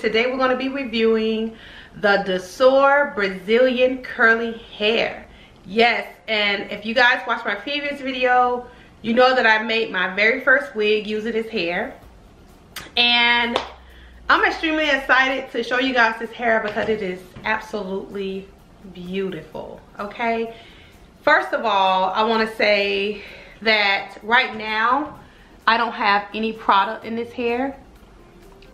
Today we're going to be reviewing the Dsoar Brazilian curly hair. Yes, and if you guys watched my previous video, you know that I made my very first wig using this hair. And I'm extremely excited to show you guys this hair because it is absolutely beautiful, okay? First of all, I want to say that right now, I don't have any product in this hair.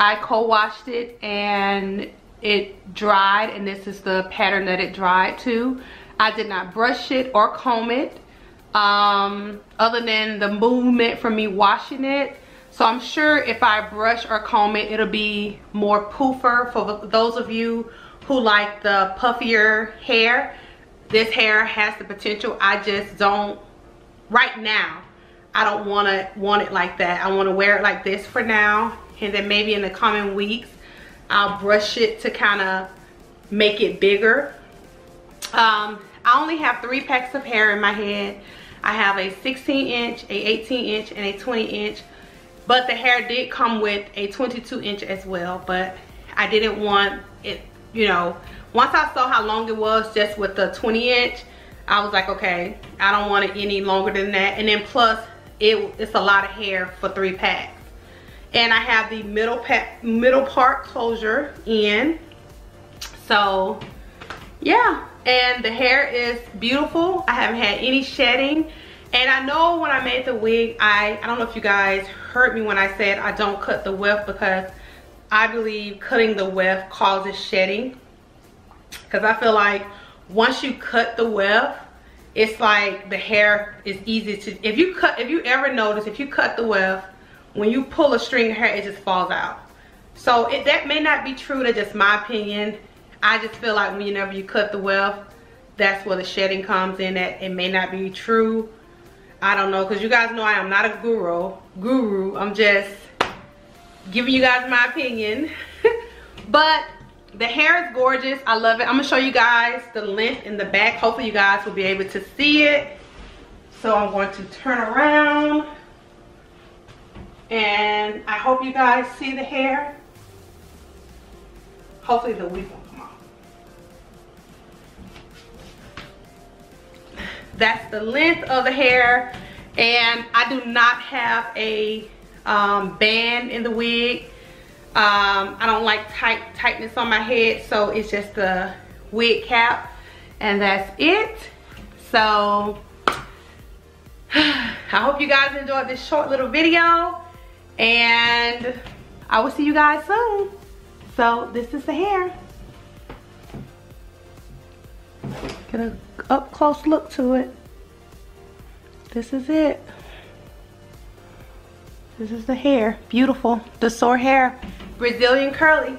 I co-washed it and it dried, and this is the pattern that it dried to. I did not brush it or comb it, other than the movement from me washing it. So I'm sure if I brush or comb it, it'll be more poofer. For those of you who like the puffier hair, this hair has the potential. I just don't, right now, I don't want it like that. I want to wear it like this for now, and then maybe in the coming weeks I'll brush it to kind of make it bigger. I only have 3 packs of hair in my head. I have a 16-inch, a 18-inch, and a 20-inch, but the hair did come with a 22-inch as well. But I didn't want it, you know, once I saw how long it was just with the 20-inch, I was like, okay, I don't want it any longer than that. And then plus it's a lot of hair for 3 packs. And I have the middle part closure in. So yeah, and the hair is beautiful. I haven't had any shedding. And I know when I made the wig, I don't know if you guys heard me when I said I don't cut the weft, because I believe cutting the weft causes shedding. Because I feel like once you cut the weft, it's like the hair is easy to, if you ever notice, if you cut the weft, when you pull a string of hair, it just falls out. So that may not be true, that's just my opinion. I just feel like whenever you cut the weft, that's where the shedding comes in at. It may not be true. I don't know, because you guys know I am not a guru. I'm just giving you guys my opinion. But the hair is gorgeous. I love it. I'm gonna show you guys the length in the back. Hopefully you guys will be able to see it. So I'm going to turn around, and I hope you guys see the hair. Hopefully the wig won't come off. That's the length of the hair, and I do not have a band in the wig. I don't like tightness on my head, so it's just the wig cap, and that's it. So I hope you guys enjoyed this short little video, and I will see you guys soon. So this is the hair. Get a up close look to it. This is it. This is the hair. Beautiful. Dsoar Hair Brazilian curly.